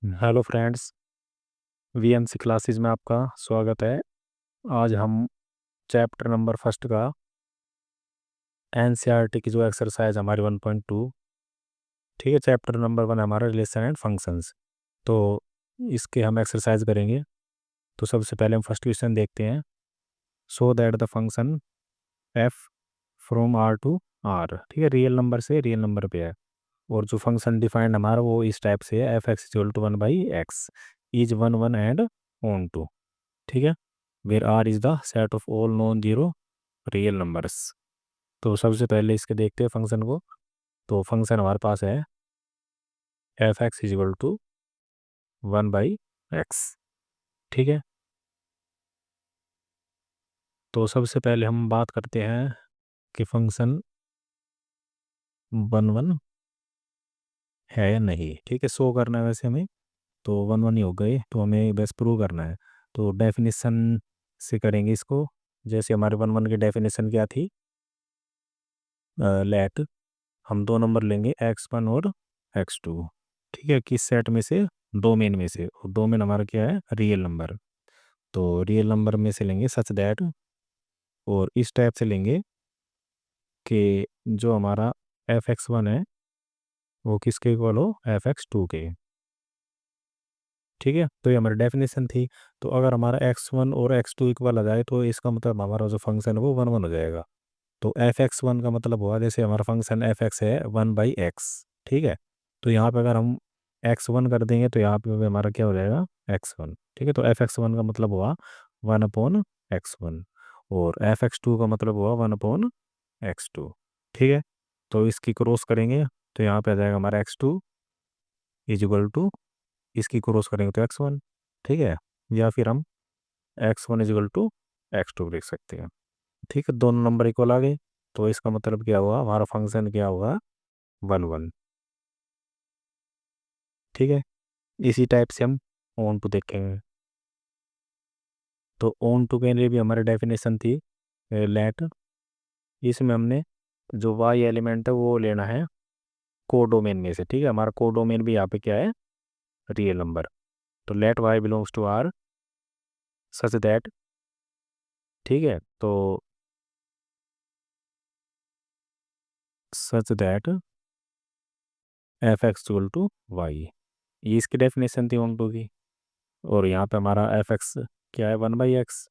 Hello friends, VMC classes में आपका स्वागत है। आज हम चैप्टर नंबर फर्स्ट का एनसीईआरटी की जो एक्सरसाइज हमारी 1.2, ठीक है, चैप्टर नंबर 1 हमारा रिलेशन एंड फंक्शंस। तो इसके हम एक्सरसाइज करेंगे। तो सबसे पहले हम फर्स्ट क्वेश्चन देखते हैं। So that the function F from R to R, ठीक है, रियल नंबर से रियल नंबर पे है। और जो फंक्शन डिफाइंड हमारा वो इस टाइप से है, F x equal to 1/x is 1 1 and onto, ठीक है, where R is the set of all non zero real numbers. तो सबसे पहले इसके देखते हैं फंक्शन को। तो फंक्शन हमारे पास है F x is equal to 1/x, ठीक है। तो सबसे पहले हम बात करते हैं कि फंक्शन 1 1 है या नहीं, ठीक है। शो करना है वैसे हमें, तो 1 1 ही हो गए, तो हमें बस प्रूव करना है। तो डेफिनेशन से करेंगे इसको। जैसे हमारे 1 1 की डेफिनेशन क्या थी, लेट हम दो नंबर लेंगे x1 और x2, ठीक है, किस सेट में से, डोमेन में से। और डोमेन हमारा क्या है, रियल नंबर। तो रियल नंबर में से लेंगे सच दैट, और इस टाइप से लेंगे कि जो हमारा f(x1) है वो किसके इक्वल हो, f(x2) के, ठीक है। तो ये हमारी डेफिनेशन थी। तो अगर हमारा x1 और x2 इक्वल आ जाए तो इसका मतलब हमारा जो फंक्शन है वो 1 1 हो जाएगा। तो f(x1) का मतलब हुआ, जैसे हमारा फंक्शन f(x) है 1/x, ठीक है। तो यहाँ पे अगर हम x1 कर देंगे तो यहाँ पे हमारा क्या हो जाएगा, x1, ठीक है। तो f(x1) का मतलब हुआ 1/x1, और f(x2) का मतलब हुआ 1/x2, ठीक है। तो इसकी क्रॉस करेंगे तो यहाँ पे आ जाएगा हमारा x2 इज इक्वल टू, इसकी क्रॉस करेंगे तो x1, ठीक है। या फिर हम x1 is equal to x2 लिख सकते हैं, ठीक है। दोनों नंबर इक्वल आ गए, तो इसका मतलब क्या हुआ, हमारा फंक्शन क्या हुआ, 1 1, ठीक है। इसी टाइप से हम ऑन टू देखेंगे। तो ऑन टू के लिए भी हमारी डेफिनेशन थी लेट, इसमें हमने जो वाई एलिमेंट है वो लेना है कोडोमेन में से, ठीक है। हमारा कोडोमेन भी यहाँ पे क्या है, रियल नंबर। तो let Y belongs to R such that, ठीक है। तो such that F x equal to Y, ये इसकी डेफिनेशन थी ऑन टू की। और यहाँ पे हमारा एफ एक्स क्या है, 1/x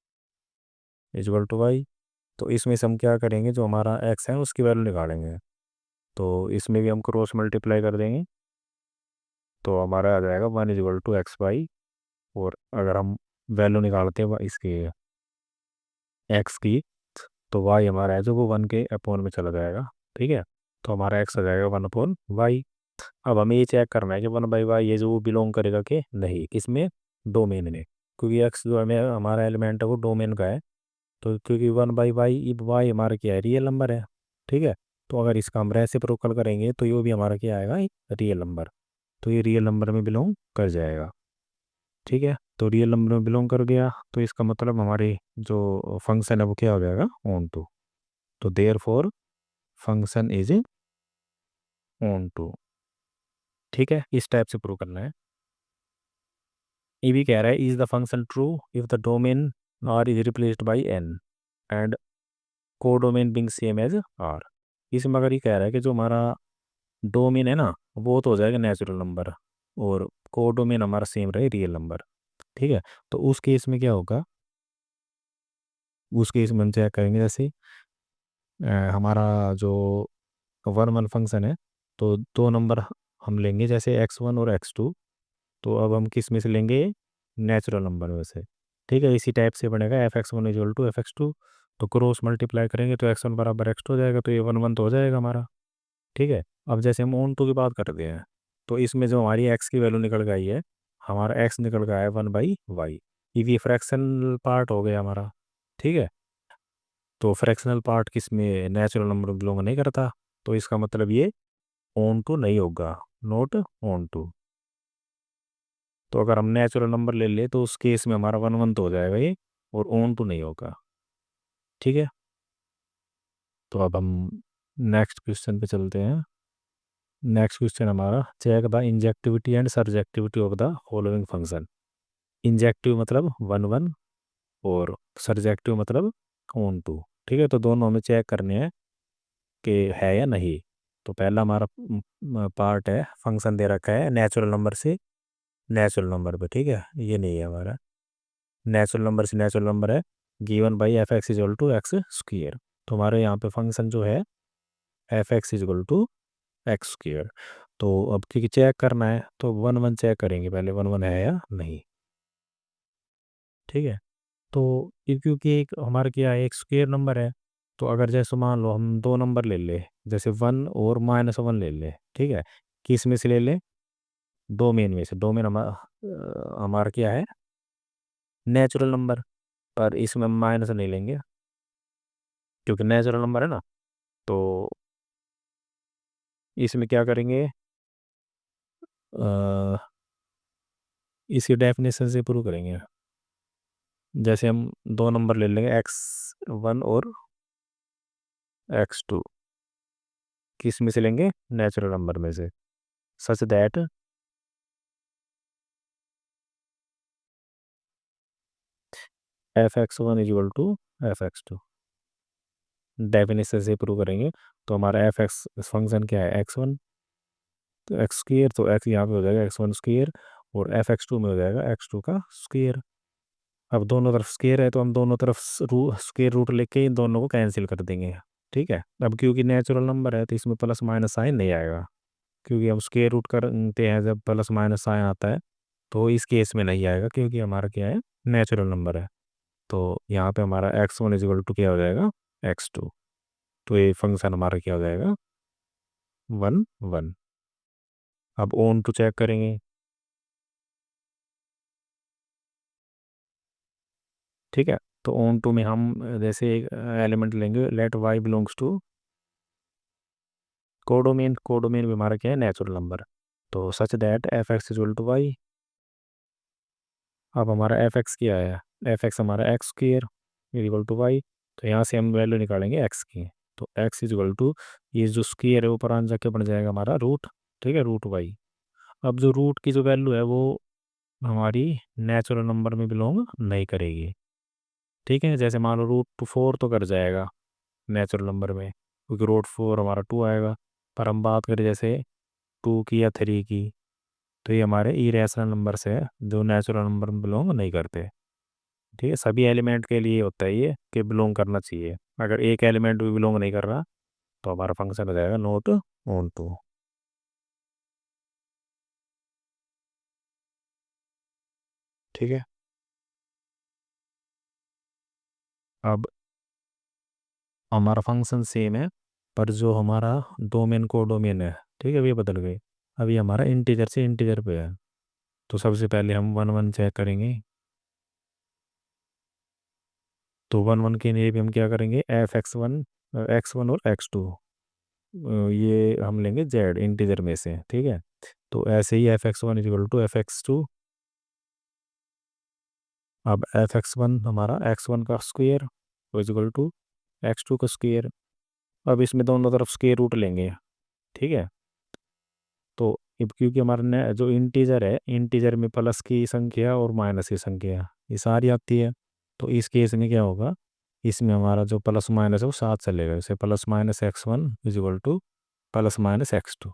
इक्वल टू वाई। तो इसमें से हम क्या करेंगे, जो हमारा एक्स है उसकी वैल्यू निकालेंगे। तो इसमें भी हम क्रॉस मल्टीप्लाई कर देंगे, तो हमारा आ जाएगा 1 = x/। और अगर हम वैल्यू निकालते हैं इसकी एक्स की, तो वाई हमारा है जो वो 1 के अपॉन में चला जाएगा, ठीक है। तो हमारा एक्स आ जाएगा 1/y। अब हमें ये चेक करना है कि 1/y ये जो वो बिलोंग करेगा कि नहीं, किसमें, डोमेन में। क्योंकि एक्स जो हमें हमारा एलिमेंट है वो डोमेन का है। तो क्योंकि 1/y, वाई हमारा क्या है, रियल नंबर है, ठीक है। तो अगर इसका हम रेसिप्रोकल करेंगे तो ये भी हमारा क्या आएगा, रियल नंबर। तो ये रियल नंबर में बिलोंग कर जाएगा, ठीक है। तो रियल नंबर में बिलोंग कर गया, तो इसका मतलब हमारी जो फंक्शन है वो क्या हो जाएगा, ऑन टू। तो therefore function is onto, ठीक है। इस टाइप से प्रूव करना है। ये भी कह रहा है is the function true if the domain R is replaced by N and codomain being same as R. इसमें अगर ये कह रहा है कि जो हमारा डोमेन है ना वो तो हो जाएगा नेचुरल नंबर, और कोडोमेन हमारा सेम रहे रियल नंबर, ठीक है। तो उस केस में क्या होगा, उस केस में हम चेक करेंगे। जैसे हमारा जो 1 1 फंक्शन है, तो दो नंबर हम लेंगे, जैसे x1 और x2। तो अब हम किस में से लेंगे, नेचुरल नंबर में से, ठीक है। इसी टाइप से बनेगा f(x1) इक्वल टू f(x2). तो क्रॉस मल्टीप्लाई करेंगे तो x1 बराबर x2 हो जाएगा, तो ये 1 1 तो हो जाएगा हमारा, ठीक है। अब जैसे हम ऑन टू की बात करते हैं, तो इसमें जो हमारी x की वैल्यू निकल गई है, हमारा x निकल गया है 1/y। ये भी फ्रैक्शनल पार्ट हो गया हमारा, ठीक है। तो फ्रैक्शनल पार्ट किस में, नेचुरल नंबर बिलोंग नहीं करता। तो इसका मतलब ये ऑन टू नहीं होगा, नॉट ऑन टू। तो अगर हम नेचुरल नंबर ले ले तो उस केस में हमारा 1 1 तो हो जाएगा ये, और ऑन टू नहीं होगा, ठीक है। तो अब हम नेक्स्ट क्वेश्चन पे चलते हैं। नेक्स्ट क्वेश्चन हमारा, check the injectivity and surjectivity of the following function. Injective मतलब 1 1 और सर्जेक्टिव मतलब ऑन टू। ठीक है, तो दोनों हमें चेक करने हैं कि है या नहीं। तो पहला हमारा पार्ट है, फंक्शन दे रखा है नेचुरल नंबर से नेचुरल नंबर पे। ठीक है, ये नहीं है हमारा, नेचुरल नंबर से नेचुरल नंबर है, given by F X equal to X square. तो हमारे यहाँ पे फंक्शन जो है F X equal to X square. तो अब क्योंकि चेक करना है तो 1 1 चेक करेंगे पहले, 1 1 है या नहीं। ठीक है, तो ये क्योंकि एक हमारे क्या है, एक स्क्वेयर नंबर है, तो अगर जैसे मान लो हम दो नंबर ले ले, जैसे 1 और -1 ले ले। ठीक है, किस में से ले ले, डोमेन में से। डोमेन हमारा क्या है, नेचुरल नंबर, पर इसमें माइनस नहीं लेंगे क्योंकि नेचुरल नंबर है ना। तो इसमें क्या करेंगे, अ, इसकी डेफिनेशन से प्रूव करेंगे। जैसे हम दो नंबर ले लेंगे, x1 और x2, किस में से लेंगे, नेचुरल नंबर में से, such that f(x1) equal to f(x2), definition से प्रूव करेंगे। तो हमारा एफ एक्स फंक्शन क्या है, x1 तो एक्स स्क्र, तो x यहाँ पे हो जाएगा x1 स्क्र, और f(x2) में हो जाएगा x2 का स्क्र। अब दोनों तरफ स्क्र है तो हम दोनों तरफ स्क्र रूट लेके इन दोनों को कैंसिल कर देंगे। ठीक है, अब क्योंकि नेचुरल नंबर है तो इसमें प्लस माइनस साइन नहीं आएगा, क्योंकि हम स्क्र रूट करते हैं जब प्लस माइनस साइन आता है, तो इस केस में नहीं आएगा क्योंकि हमारा क्या है, नेचुरल नंबर है। तो यहाँ पे हमारा x1 इजिकल टू क्या हो जाएगा, x2। तो ये फंक्शन हमारा क्या हो जाएगा, 1 1। अब ऑन टू चेक करेंगे। ठीक है, तो ऑन टू में हम जैसे एक एलिमेंट लेंगे, let y belongs to codomain. Codomain भी हमारा क्या है, नेचुरल नंबर। तो such that F x equal to y. अब हमारा एफ एक्स क्या है, एफ एक्स हमारा x square equal to y. तो यहाँ से हम वैल्यू निकालेंगे एक्स की। तो एक्स इक्वल टू, ये जो स्क्र है ऊपर आने जाके बन जाएगा हमारा रूट। ठीक है, रूट वाई। अब जो रूट की जो वैल्यू है वो हमारी नेचुरल नंबर में बिलोंग नहीं करेगी। ठीक है, जैसे मान लो रूट 4 तो कर जाएगा नेचुरल नंबर में, क्योंकि रूट 4 हमारा 2 आएगा। पर हम बात करें जैसे 2 की या 3 की, तो ये हमारे इरेशनल नंबर से है जो नेचुरल नंबर में बिलोंग नहीं करते। ठीक है, सभी एलिमेंट के लिए होता है ये कि बिलोंग करना चाहिए। अगर एक एलिमेंट भी बिलोंग नहीं कर रहा तो हमारा फंक्शन हो जाएगा नॉट ऑन टू। ठीक है, अब हमारा फंक्शन सेम है, पर जो हमारा डोमेन को डोमेन है, ठीक है, ये बदल गई। अभी हमारा इंटीजर से इंटीजर पे है। तो सबसे पहले हम 1 1 चेक करेंगे। तो 1 1 के लिए भी हम क्या करेंगे, f(x1) x1 और x2, ये हम लेंगे जेड इंटीजर में से। ठीक है, तो ऐसे ही f(x1) इक्वल टू f(x2). अब f(x1) हमारा x1 का स्क्वायर इक्वल टू x2 का स्क्वायर। अब इसमें दोनों तरफ स्क्वायर रूट लेंगे। ठीक है, तो अब क्योंकि हमारे जो इंटीजर है, इंटीजर में प्लस की संख्या और माइनस की संख्या ये सारी आती है। तो इस केस में क्या होगा, इसमें हमारा जो प्लस माइनस है वो साथ चलेगा, जैसे plus minus x1 equal two plus minus x2।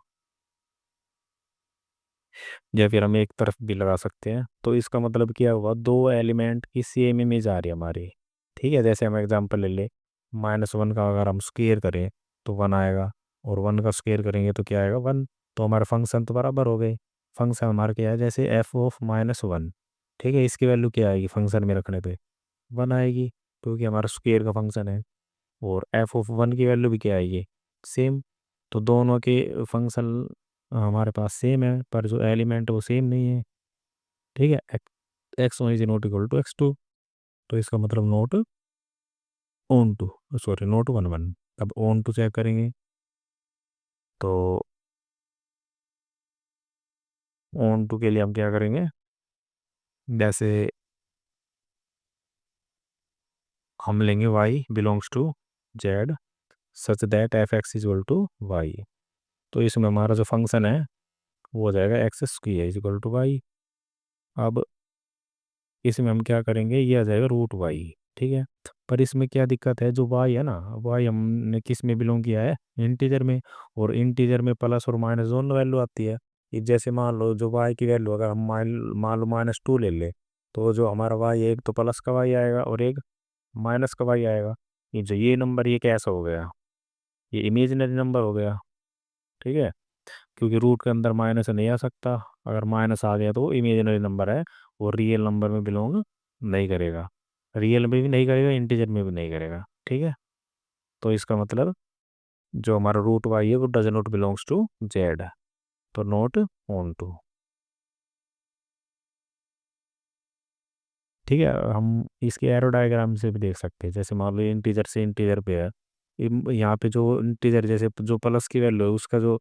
या फिर हम एक तरफ भी लगा सकते हैं। तो इसका मतलब क्या हुआ, दो एलिमेंट की सेम इमेज आ रही है हमारी। ठीक है, जैसे हम एग्जांपल ले ले, -1 का अगर हम स्क्वेयर करें तो 1 आएगा, और 1 का स्क्वेयर करेंगे तो क्या आएगा, 1। तो हमारा फंक्शन तो बराबर हो गए। फंक्शन हमारा क्या है, जैसे f(-1), ठीक है, इसकी वैल्यू क्या आएगी फंक्शन में रखने पे, 1 आएगी, क्योंकि हमारा स्क्वेयर का फंक्शन है। और f(1) की वैल्यू भी क्या आएगी, सेम। तो दोनों के फंक्शन हमारे पास सेम है, पर जो एलिमेंट है वो सेम नहीं है। ठीक है, x1 is not equal to x2। तो इसका मतलब not onto, sorry not 1 1। अब ऑन टू चेक करेंगे। तो ऑन टू के लिए हम क्या करेंगे, जैसे हम लेंगे y belongs to z, such that f(x) is equal to y. तो इसमें हमारा जो फंक्शन है वो हो जाएगा x square is equal to y. अब इसमें हम क्या करेंगे, ये आ जाएगा रूट वाई। ठीक है, पर इसमें क्या दिक्कत है, जो वाई है ना, वाई हमने किस में बिलोंग किया है, इंटीजर में। और इंटीजर में प्लस और माइनस दोनों वैल्यू आती है। ये जैसे मान लो जो वाई की वैल्यू अगर हम मान लो -2 ले ले, तो जो हमारा वाई है एक तो प्लस का वाई आएगा और एक माइनस का वाई आएगा। ये जो ये नंबर ये कैसा हो गया, ये इमेजिनरी नंबर हो गया। ठीक है, क्योंकि रूट के अंदर माइनस नहीं आ सकता। अगर माइनस आ गया तो वो इमेजिनरी नंबर है, वो रियल नंबर में बिलोंग नहीं करेगा। रियल में भी नहीं करेगा, इंटीजर में भी नहीं करेगा। ठीक है, तो इसका मतलब जो हमारा रूट वाई है वो does not belongs to z, तो नॉट ऑन टू। ठीक है, हम इसके एरो डायग्राम से भी देख सकते हैं। जैसे मान लो इंटीजर से इंटीजर पे है, यहाँ पे जो इंटीजर जैसे जो प्लस की वैल्यू है उसका जो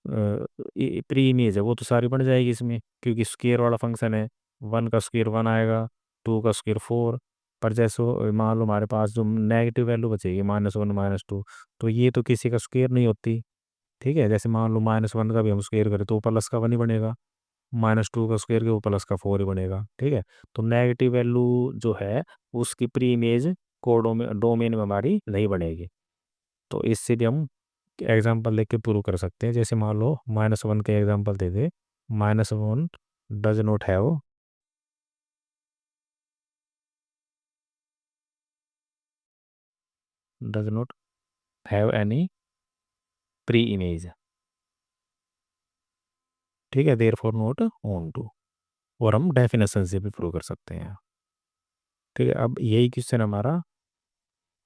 प्री इमेज है वो तो सारी बन जाएगी इसमें, क्योंकि स्क्वायर वाला फंक्शन है। 1 का स्क्वायर 1 आएगा, 2 का स्क्वायर 4। पर जैसे मान लो हमारे पास जो नेगेटिव वैल्यू बचेगी -1 -2, तो ये तो किसी का स्क्वायर नहीं होती। ठीक है, जैसे मान लो -1 का भी हम स्क्वायर करें तो वो प्लस का 1 ही बनेगा, -2 का स्क्वायर के वो प्लस का 4 ही बनेगा। ठीक है, तो नेगेटिव वैल्यू जो है उसकी प्री इमेज कोड डोमेन में हमारी नहीं बनेगी। तो इससे भी हम एग्जांपल लेके प्रूव कर सकते हैं। जैसे मान लो -1 के एग्जांपल दे दे, -1 does not have does not have any preimage. ठीक है, therefore not onto. और हम डेफिनेशन से भी प्रूव कर सकते हैं। ठीक है, अब यही क्वेश्चन हमारा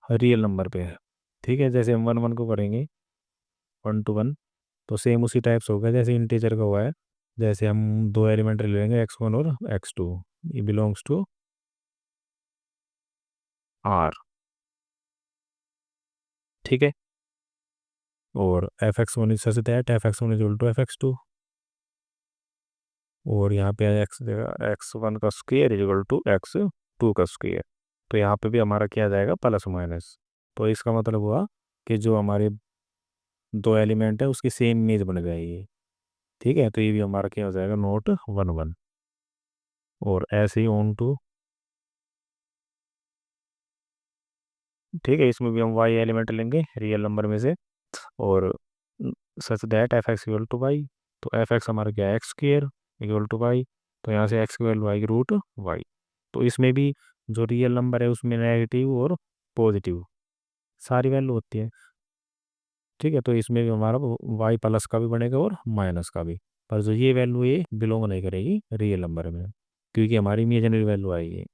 रियल नंबर पे है। ठीक है, जैसे हम 1 1 को करेंगे 1 to 1, तो सेम उसी टाइप से होगा जैसे इंटीजर का हुआ है। जैसे हम दो एलिमेंट ले लेंगे x1 और x2, ये बिलोंग्स टू आर। ठीक है, और f(x1) is such that f(x1) is equal to f(x2), और यहाँ पे x देगा x1 का square is equal to x2 का स्क्वायर। तो यहाँ पे भी हमारा क्या आ जाएगा, प्लस माइनस। तो इसका मतलब हुआ कि जो हमारे दो एलिमेंट है उसकी सेम इमेज बन जाएगी। ठीक है, तो ये भी हमारा क्या हो जाएगा, नोट 1 1। और ऐसे ही ऑन टू। ठीक है, इसमें भी हम वाई एलिमेंट लेंगे रियल नंबर में से, और such that F x equal to y. तो एफ एक्स हमारा क्या है, x square equal to y. तो यहाँ से एक्स स्क्वेयर वाई की रूट वाई। तो इसमें भी जो रियल नंबर है उसमें नेगेटिव और पॉजिटिव सारी वैल्यू होती है। ठीक है, तो इसमें भी हमारा वाई प्लस का भी बनेगा और माइनस का भी। पर जो ये वैल्यू ये बिलोंग नहीं करेगी रियल नंबर में, क्योंकि हमारी इमेजिनरी वैल्यू आएगी।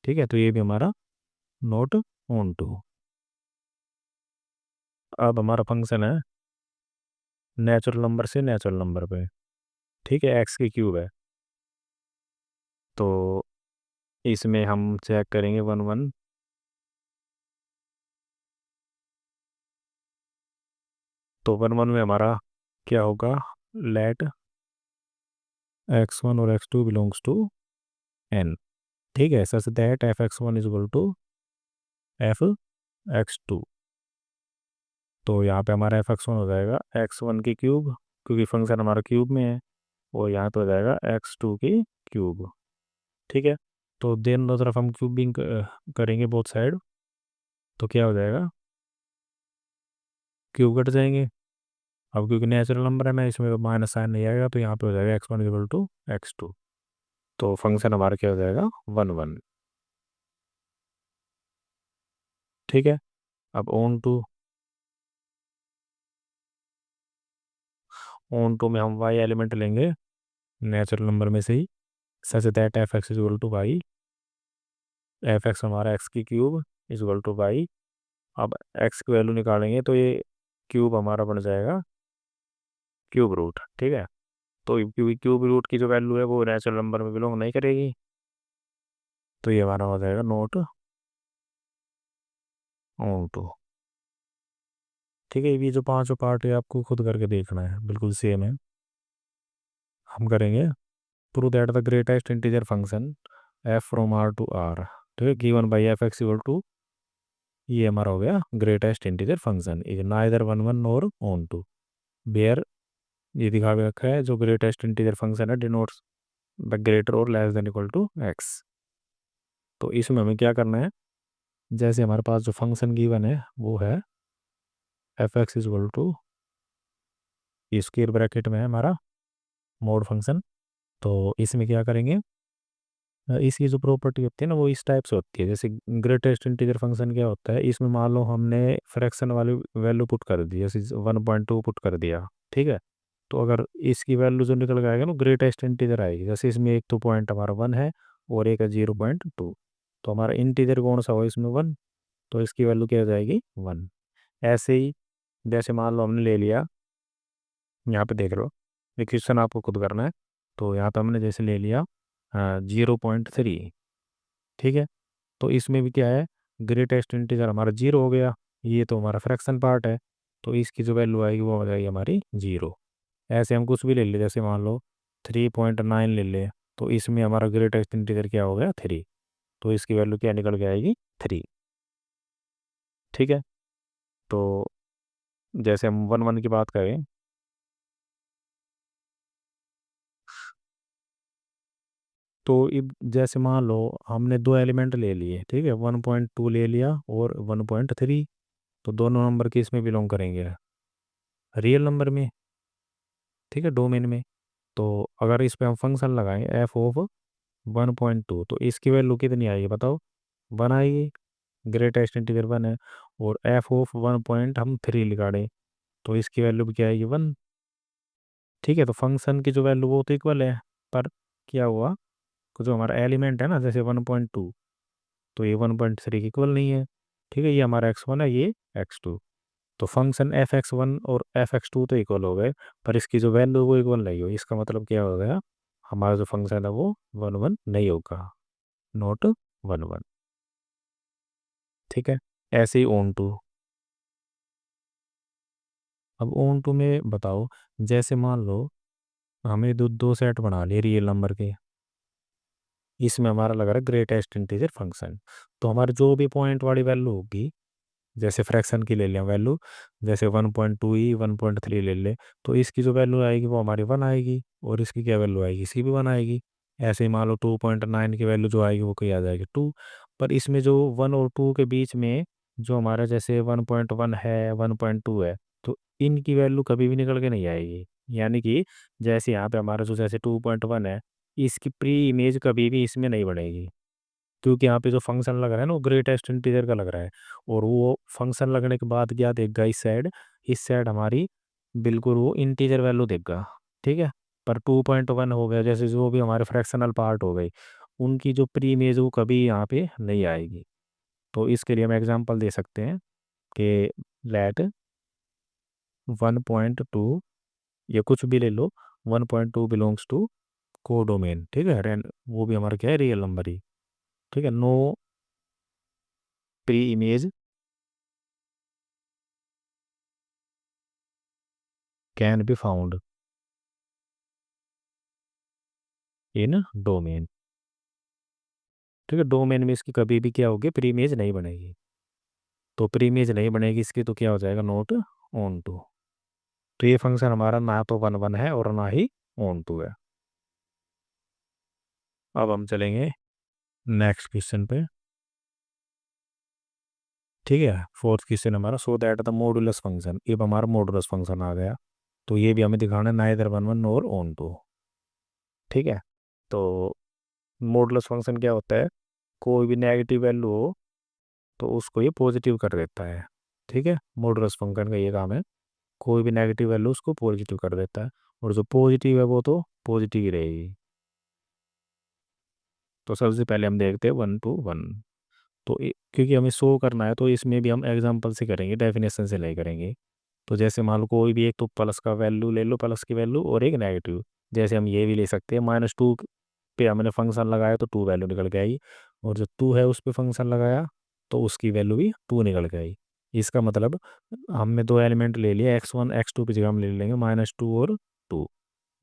ठीक है, तो ये भी हमारा नोट ऑन टू। अब हमारा फंक्शन है नेचुरल नंबर से नेचुरल नंबर पे। ठीक है, एक्स की क्यूब है, तो इसमें हम चेक करेंगे 1 1। तो 1 1 में हमारा क्या होगा, लेट x1 और x2 बिलोंग्स टू n। ठीक है, such that f(x1) is equal to f(x2)। तो यहाँ पे हमारा f(x1) हो जाएगा x1 की क्यूब, क्योंकि फंक्शन हमारा क्यूब में है। और यहाँ पे हो जाएगा x2 की क्यूब। ठीक है, तो दोनों तरफ हम क्यूबिंग करेंगे बोथ साइड, तो क्या हो जाएगा, क्यूब कट जाएंगे। अब क्योंकि नेचुरल नंबर है, मैं इसमें माइनस साइन नहीं आएगा, तो यहाँ पे हो जाएगा x1 इक्वल टू x2। तो फंक्शन हमारा क्या हो जाएगा, 1 1। ठीक है, अब ऑन टू में हम y एलिमेंट लेंगे नेचुरल नंबर में से ही, such that F x is equal to y. F x हमारा एक्स की cube is equal to y. अब एक्स की वैल्यू निकालेंगे तो ये क्यूब हमारा बन जाएगा क्यूब रूट। ठीक है, तो क्योंकि क्यूब रूट की जो वैल्यू है वो नेचुरल नंबर में बिलोंग नहीं करेगी, तो ये हमारा हो जाएगा नोट ऑन टू। ठीक है, ये जो पांचों पार्ट है आपको खुद करके देखना है, बिल्कुल सेम है। हम करेंगे prove that the greatest integer function F from R to R. ठीक है, given by F x equal to, ये हमारा हो गया greatest integer function is neither 1 1 और ऑन टू, वेयर ये दिखा के रखा है जो ग्रेटेस्ट इंटीजर फंक्शन है डिनोट्स द ग्रेटर और less than equal to x. तो इसमें हमें क्या करना है, जैसे हमारे पास जो फंक्शन गिवन है वो है F x is equal to square bracket में है हमारा मोड फंक्शन। तो इसमें क्या करेंगे, इसकी जो प्रॉपर्टी होती है ना वो इस टाइप से होती है, जैसे ग्रेटेस्ट इंटीजर फंक्शन क्या होता है, इसमें मान लो हमने फ्रैक्शन वाली वैल्यू पुट कर दी, जैसे 1.2 पुट कर दिया, ठीक है। तो अगर इसकी वैल्यू जो निकल के आएगा ना ग्रेटेस्ट इंटीजर आएगी, जैसे इसमें एक तो पॉइंट हमारा 1 है और एक है 0.2, तो हमारा इंटीजर कौन सा हो इसमें 1, तो इसकी वैल्यू क्या हो जाएगी 1। ऐसे ही जैसे मान लो हमने ले लिया, यहाँ पे देख लो, ये क्वेश्चन आपको खुद करना है। तो यहाँ पे हमने जैसे ले लिया 0.3, ठीक है। तो इसमें भी क्या है, ग्रेटेस्ट इंटीजर हमारा 0 हो गया, ये तो हमारा फ्रैक्शन पार्ट है, तो इसकी जो वैल्यू आएगी वो हो जाएगी हमारी 0। ऐसे हम कुछ भी ले ले, जैसे मान लो 3.9 ले ले, तो इसमें हमारा ग्रेटेस्ट इंटीजर क्या हो गया 3, तो इसकी वैल्यू क्या निकल के आएगी 3, ठीक है। तो जैसे हम 1 1 की बात करें, तो जैसे मान लो हमने दो एलिमेंट ले लिए, ठीक है, 1.2 ले लिया और 1.3, तो दोनों नंबर किस में बिलोंग करेंगे, रियल नंबर में, ठीक है, डोमेन में। तो अगर इस पे हम फंक्शन लगाएं एफ ऑफ 1.2, तो इसकी वैल्यू कितनी आएगी बताओ, 1 आएगी, ग्रेटेस्ट इंटीजर 1 है। और एफ ऑफ 1 पॉइंट हम 3 निकालें, तो इसकी वैल्यू भी क्या आएगी 1, ठीक है। तो फंक्शन की जो वैल्यू वो तो इक्वल है, पर क्या हुआ, जो हमारा एलिमेंट है ना जैसे 1.2, तो ये 1.3 की इक्वल नहीं है, ठीक है, ये हमारा x1 है, ये x2। तो फंक्शन एफ एक्स वन और एफ एक्स टू तो इक्वल हो गए, पर इसकी जो वैल्यू वो इक्वल नहीं हुई, इसका मतलब क्या हो गया, हमारा जो फंक्शन है वो 1 1 नहीं होगा, नॉट 1 1, ठीक है। ऐसे ही ओन टू, अब ओन टू में बताओ, जैसे मान लो हमें दो दो सेट बना लिए रियल नंबर के, इसमें हमारा लग रहा है ग्रेटेस्ट इंटीजर फंक्शन, तो हमारे जो भी पॉइंट वाली वैल्यू होगी, जैसे फ्रैक्शन की ले लिया वैल्यू, जैसे 1.2 ही 1.3 ले ले, तो इसकी जो वैल्यू आएगी वो हमारी 1 आएगी, और इसकी क्या वैल्यू आएगी, इसकी भी 1 आएगी। ऐसे ही मान लो 2.9 की वैल्यू जो आएगी वो क्या आ जाएगी 2। पर इसमें जो 1 और 2 के बीच में जो हमारा जैसे 1.1 है 1.2 है, तो इनकी वैल्यू कभी भी निकल के नहीं आएगी। यानी कि जैसे यहाँ पे हमारा जो जैसे 2.1 है, इसकी प्री इमेज कभी भी इसमें नहीं बनेगी, क्योंकि यहाँ पे जो फंक्शन लग रहा है ना वो ग्रेटेस्ट इंटीजर का लग रहा है, और वो फंक्शन लगने के बाद क्या देगा, इस साइड हमारी बिल्कुल वो इंटीजर वैल्यू देगा, ठीक है। पर 2.1 हो गया, जैसे जो भी हमारे फ्रैक्शनल पार्ट हो गई, उनकी जो प्री इमेज वो कभी यहाँ पे नहीं आएगी। तो इसके लिए हम एग्जांपल दे सकते हैं कि लेट 1.2, या कुछ भी ले लो, 1.2 बिलोंग्स टू कोडोमेन, ठीक है, वो भी हमारा क्या है रियल नंबर ही, ठीक है। No pre image can be found in domain, ठीक है। डोमेन में इसकी कभी भी क्या होगी, प्री इमेज नहीं बनेगी, तो प्री इमेज नहीं बनेगी इसकी, तो क्या हो जाएगा नोट ऑन टू। तो ये फंक्शन हमारा ना तो 1 1 है और ना ही ऑन टू है। अब हम चलेंगे नेक्स्ट क्वेश्चन पे, ठीक है। फोर्थ क्वेश्चन हमारा, सो दैट द मॉडुलस फंक्शन, अब हमारा मॉडुलस फंक्शन आ गया, तो ये भी हमें दिखाना है नाइदर 1 1 और ऑन टू, ठीक है। तो मॉडुलस फंक्शन क्या होता है, कोई भी नेगेटिव वैल्यू हो तो उसको ये पॉजिटिव कर देता है, ठीक है। मॉडुलस फंक्शन का ये काम है, कोई भी नेगेटिव वैल्यू उसको पॉजिटिव कर देता है, और जो पॉजिटिव है वो तो पॉजिटिव ही रहेगी। तो सबसे पहले हम देखते हैं 1 to 1। तो क्योंकि हमें शो करना है तो इसमें भी हम एग्जांपल से करेंगे, डेफिनेशन से नहीं करेंगे। तो जैसे मान लो कोई भी एक तो प्लस का वैल्यू ले लो, प्लस की वैल्यू, और एक नेगेटिव, जैसे हम ये भी ले सकते हैं -2 पे हमने फंक्शन लगाया तो 2 वैल्यू निकल के आई, और जो 2 है उस पर फंक्शन लगाया तो उसकी वैल्यू भी 2 निकल के आई। इसका मतलब हमने दो एलिमेंट ले लिया, x1 x2 की जगह हम ले लेंगे -2 और 2,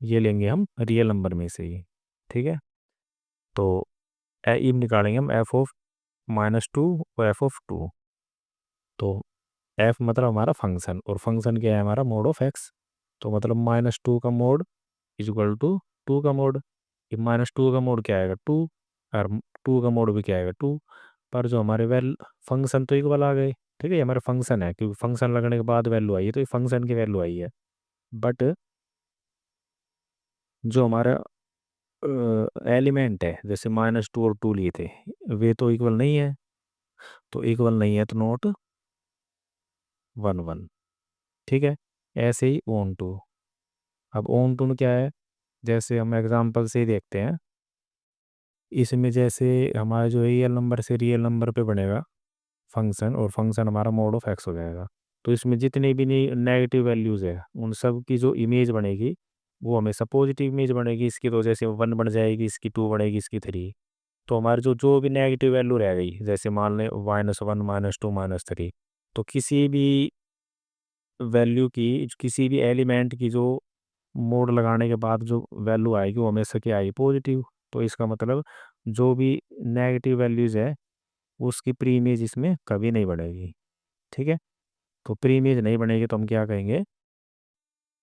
ये लेंगे हम रियल नंबर में से ही, ठीक है। तो इब निकालेंगे हम एफ ऑफ -2 और एफ ऑफ 2। तो एफ मतलब हमारा फंक्शन, और फंक्शन क्या है हमारा मोड ऑफ एक्स, तो मतलब -2 का मोड इज इक्वल टू 2 का मोड। -2 का मोड क्या आएगा 2, और 2 का मोड भी क्या आएगा 2। पर जो हमारे फंक्शन तो इक्वल आ गए। ठीक है, ये हमारा फंक्शन है, क्योंकि फंक्शन लगने के बाद वैल्यू आई है, तो ये फंक्शन की वैल्यू आई है। बट जो हमारा एलिमेंट है, जैसे -2 और 2 लिए थे, वे तो इक्वल नहीं है। तो इक्वल नहीं है तो नोट 1 1। ठीक है, ऐसे ही ओन टू। अब ओन टू में क्या है, जैसे हम एग्जांपल से ही देखते हैं। इसमें जैसे हमारा जो रियल नंबर से रियल नंबर पे बनेगा फंक्शन, और फंक्शन हमारा मोड ऑफ एक्स हो जाएगा। तो इसमें जितनी भी नेगेटिव वैल्यूज़ है, उन सब की जो इमेज बनेगी वो हमेशा पॉजिटिव इमेज बनेगी। इसकी तो जैसे 1 बन जाएगी, इसकी 2 बनेगी, इसकी 3। तो हमारी जो जो भी नेगेटिव वैल्यू रह गई, जैसे मान लें -1 -2 -3, तो किसी भी वैल्यू की, किसी भी एलिमेंट की जो मोड लगाने के बाद जो वैल्यू आएगी वो हमेशा क्या आएगी पॉजिटिव। तो इसका मतलब जो भी नेगेटिव वैल्यूज़ है उसकी प्री इमेज इसमें कभी नहीं बढ़ेगी। ठीक है, तो प्री इमेज नहीं बनेगी तो हम क्या कहेंगे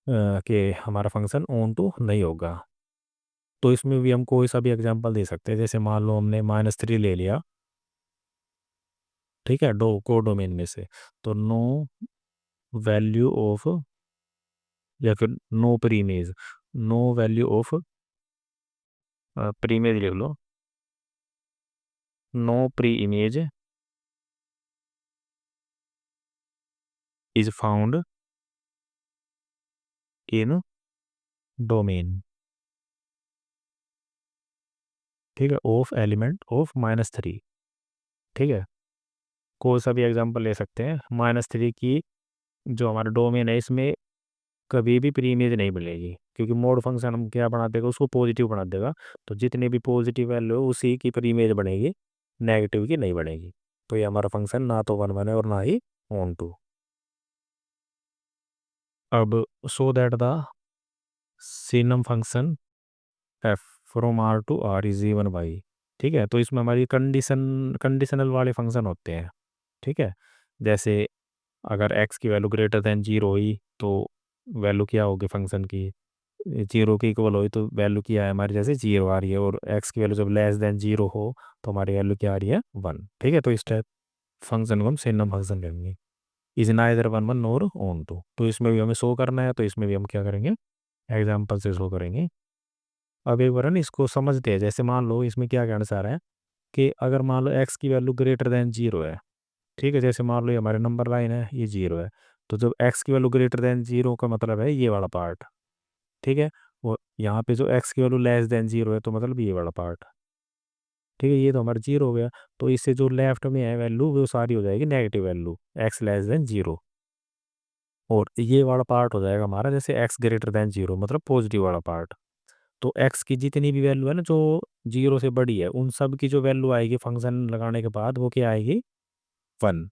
कि हमारा फंक्शन ऑन टू नहीं होगा। तो इसमें भी हम कोई सा भी एग्जांपल दे सकते हैं। जैसे मान लो हमने -3 ले लिया, ठीक है, को डोमेन में से, तो नो वैल्यू ऑफ, या फिर no pre image, no value of pre image लिख लो, no pre image is found in domain. ठीक है, ऑफ एलिमेंट ऑफ -3। ठीक है, कोई सा भी एग्जांपल ले सकते हैं। -3 की जो हमारा डोमेन है इसमें कभी भी प्री इमेज नहीं मिलेगी, क्योंकि मोड फंक्शन हम क्या बना देगा, उसको पॉजिटिव बना देगा। तो जितने भी पॉजिटिव वैल्यू है उसी की प्री इमेज बनेगी, नेगेटिव की नहीं बनेगी। तो ये हमारा फंक्शन ना तो 1 1 है और ना ही ऑन टू। अब so that the signum function F from R to R is even by. ठीक है, तो इसमें हमारी कंडीशनल वाले फंक्शन होते हैं। ठीक है, जैसे अगर एक्स की वैल्यू ग्रेटर देन 0 हुई तो वैल्यू क्या होगी फंक्शन की, 0 के इक्वल हुई तो वैल्यू क्या है हमारी, जैसे 0 आ रही है। और एक्स की वैल्यू जब लेस देन 0 हो तो हमारी वैल्यू क्या आ रही है 1। ठीक है, तो इस टाइप फंक्शन को हम सिनम फंक्शन कहेंगे। Is neither 1 1 nor onto. तो इसमें भी हमें शो करना है, तो इसमें भी हम क्या करेंगे, एग्जाम्पल से शो करेंगे। अब एक बार ना इसको समझते हैं। जैसे मान लो इसमें क्या कहना चाह रहा है कि अगर मान लो एक्स की वैल्यू ग्रेटर देन 0 है। ठीक है, जैसे मान लो ये हमारे नंबर लाइन है, ये 0 है। तो जब एक्स की वैल्यू ग्रेटर देन 0 का मतलब है ये वाला पार्ट। ठीक है, और यहाँ पे जो एक्स की वैल्यू लेस देन 0 है तो मतलब ये वाला पार्ट। ठीक है, ये तो हमारा 0 हो गया। तो इससे जो लेफ्ट में है वैल्यू वो सारी हो जाएगी negative value, x less than 0। और ये वाला पार्ट हो जाएगा हमारा जैसे एक्स ग्रेटर देन 0, मतलब पॉजिटिव वाला पार्ट। तो एक्स की जितनी भी वैल्यू है ना जो 0 से बड़ी है, उन सब की जो वैल्यू आएगी फंक्शन लगाने के बाद वो क्या आएगी 1।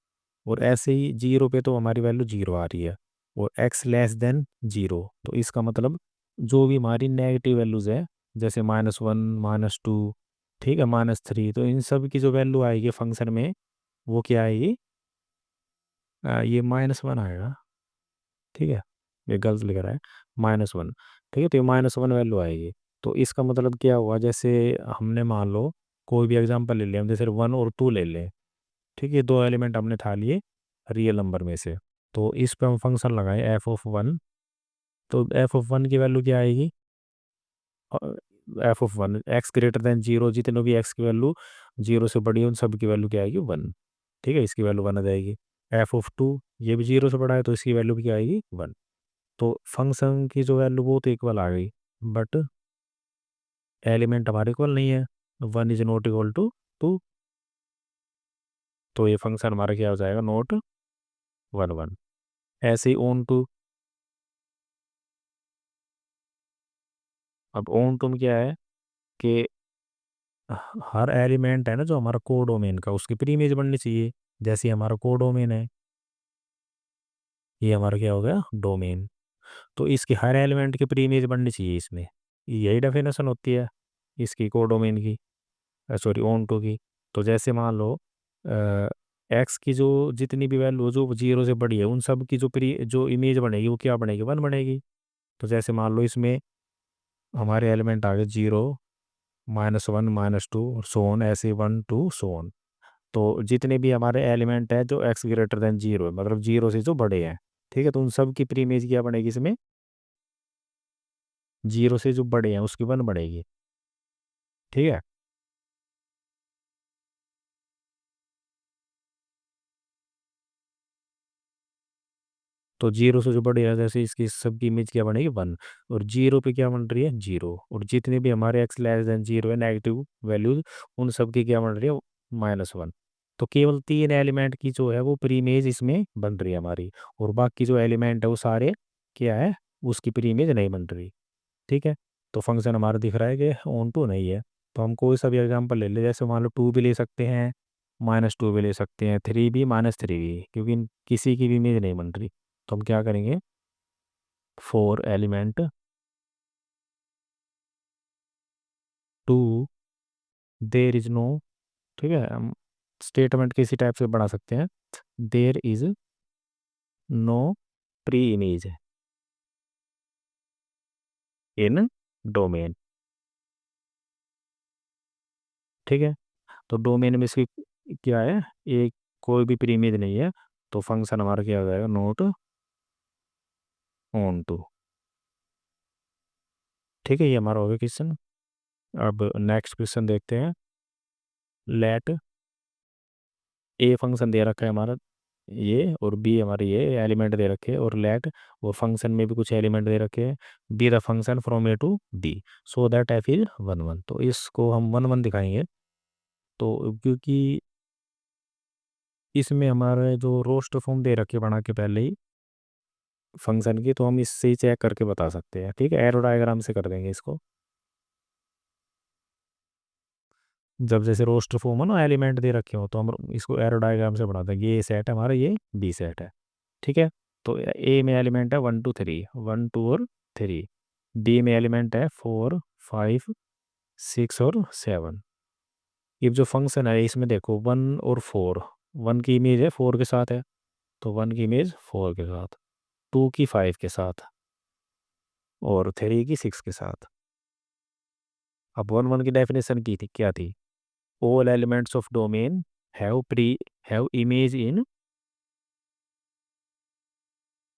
और ऐसे ही 0 पे तो हमारी वैल्यू 0 आ रही है, और एक्स लेस देन 0, तो इसका मतलब जो भी हमारी नेगेटिव वैल्यूज़ है, जैसे -1 -2, ठीक है, -3, तो इन सब की जो वैल्यू आएगी फंक्शन में वो क्या आएगी, ये -1 आएगा। ठीक है, ये गलत लिख रहा है, -1। ठीक है, तो ये -1 वैल्यू आएगी। तो इसका मतलब क्या हुआ, जैसे हमने मान लो कोई भी एग्जांपल ले लिया, हम जैसे 1 और 2 ले लें। ठीक है, दो एलिमेंट हमने उठा लिए रियल नंबर में से। तो इस पे हम फंक्शन लगाए f(1). तो f(1) की वैल्यू क्या आएगी, f(1) एक्स ग्रेटर देन 0, जितने भी एक्स की वैल्यू 0 से बड़ी है उन सब की वैल्यू क्या आएगी 1। ठीक है, इसकी वैल्यू 1 आ जाएगी। f(2) ये भी 0 से बड़ा है तो इसकी वैल्यू भी क्या आएगी 1। तो फंक्शन की जो वैल्यू वो तो इक्वल आ गई, बट एलिमेंट हमारे इक्वल नहीं है, 1 इज नॉट इक्वल टू 2। तो ये फंक्शन हमारा क्या हो जाएगा, नॉट 1 1। ऐसे ही ऑन टू। अब ऑन टू में क्या है कि हर एलिमेंट है ना जो हमारा कोडोमेन का, उसकी प्री इमेज बननी चाहिए। जैसे हमारा कोडोमेन है, ये हमारा क्या हो गया डोमेन। तो इसकी हर एलिमेंट की प्री इमेज बननी चाहिए इसमें। यही डेफिनेशन होती है इसकी कोडोमेन की, सॉरी ऑन टू की। तो जैसे मान लो एक्स की जो जितनी भी वैल्यू जो 0 से बड़ी है उन सब की जो इमेज बनेगी वो क्या बनेगी 1 बनेगी। तो जैसे मान लो इसमें हमारे एलिमेंट आ गए 0, -1, -2 और सो ऑन, ऐसे 1 2 सो ऑन। तो जितने भी हमारे एलिमेंट हैं जो x ग्रेटर देन 0 है, मतलब 0 से जो बड़े हैं, ठीक है, तो उन सब की प्री इमेज क्या बनेगी इसमें, 0 से जो बड़े हैं उसकी 1 बनेगी। ठीक है। तो 0 से जो बड़े हैं जैसे इसकी सबकी इमेज क्या बनेगी 1, और 0 पे क्या बन रही है 0, और जितने भी हमारे x लेस देन 0 है नेगेटिव वैल्यूज, उन सब की क्या बन रही है -1। तो केवल 3 एलिमेंट की जो है वो प्री इमेज इसमें बन रही है हमारी, और बाकी जो एलिमेंट है वो सारे क्या है, उसकी प्री इमेज नहीं बन रही। ठीक है। तो फंक्शन हमारा दिख रहा है कि ऑन टू नहीं है। तो हम कोई सा भी एग्जाम्पल ले ले, जैसे मान लो 2 भी ले सकते हैं, -2 भी ले सकते हैं, 3 भी, -3 भी, क्योंकि किसी की भी इमेज नहीं बन रही। तो हम क्या करेंगे, 4 एलिमेंट 2 देर इज नो, ठीक है, हम स्टेटमेंट किसी टाइप से बना सकते हैं, there is no pre image in domain. ठीक है। तो डोमेन में इसकी क्या है, एक कोई भी प्री इमेज नहीं है, तो फंक्शन हमारा क्या हो जाएगा, नोट ऑन टू। ठीक है, ये हमारा हो गया क्वेश्चन। अब नेक्स्ट क्वेश्चन देखते हैं। लेट ए फंक्शन दे रखा है हमारा ये, और बी हमारे ये एलिमेंट दे रखे हैं, और लेट और फंक्शन में भी कुछ एलिमेंट दे रखे हैं, be the function from A to D so that f is 1 1। तो इसको हम 1 1 दिखाएंगे। तो क्योंकि इसमें हमारे जो रोस्ट फॉर्म दे रखे बना के पहले ही फंक्शन की, तो हम इससे ही चेक करके बता सकते हैं। ठीक है, एरो डायग्राम से कर देंगे इसको। जब जैसे रोस्टर फॉर्म हो ना, एलिमेंट दे रखे हो, तो हम इसको एरो डायग्राम से बना देंगे, ये सेट है हमारा, ये बी सेट है। ठीक है। तो ए में एलिमेंट है 1 2 3, 1 2 और 3। बी में एलिमेंट है 4 5 6 और 7। ये जो फंक्शन है इसमें देखो 1 और 4, 1 की इमेज है 4 के साथ है, तो 1 की इमेज 4 के साथ, 2 की 5 के साथ, और 3 की 6 के साथ। अब 1 1 की डेफिनेशन की थी क्या थी, all elements of domain have image in,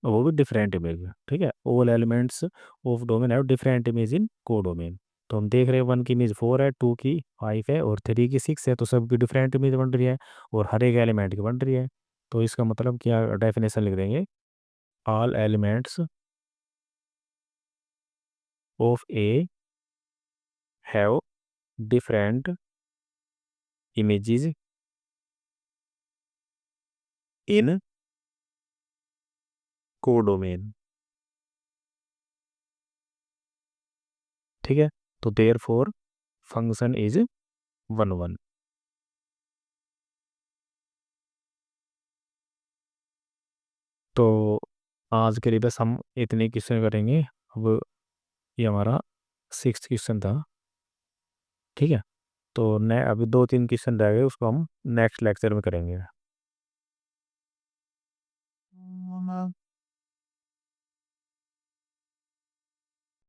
वो भी डिफरेंट इमेज में। ठीक है, all elements of domain have different image in को डोमेन। तो हम देख रहे हैं 1 की इमेज 4 है, 2 की 5 है, और 3 की 6 है, तो सबकी डिफरेंट इमेज बन रही है, और हर एक एलिमेंट की बन रही है। तो इसका मतलब क्या डेफिनेशन लिख देंगे, all elements of A have different images in को डोमेन। ठीक है। तो देयर फोर फंक्शन इज 1 1। तो आज के लिए बस हम इतने क्वेश्चन करेंगे। अब ये हमारा 6th क्वेश्चन था। ठीक है। तो अभी 2 3 क्वेश्चन रह गए, उसको हम नेक्स्ट लेक्चर में करेंगे।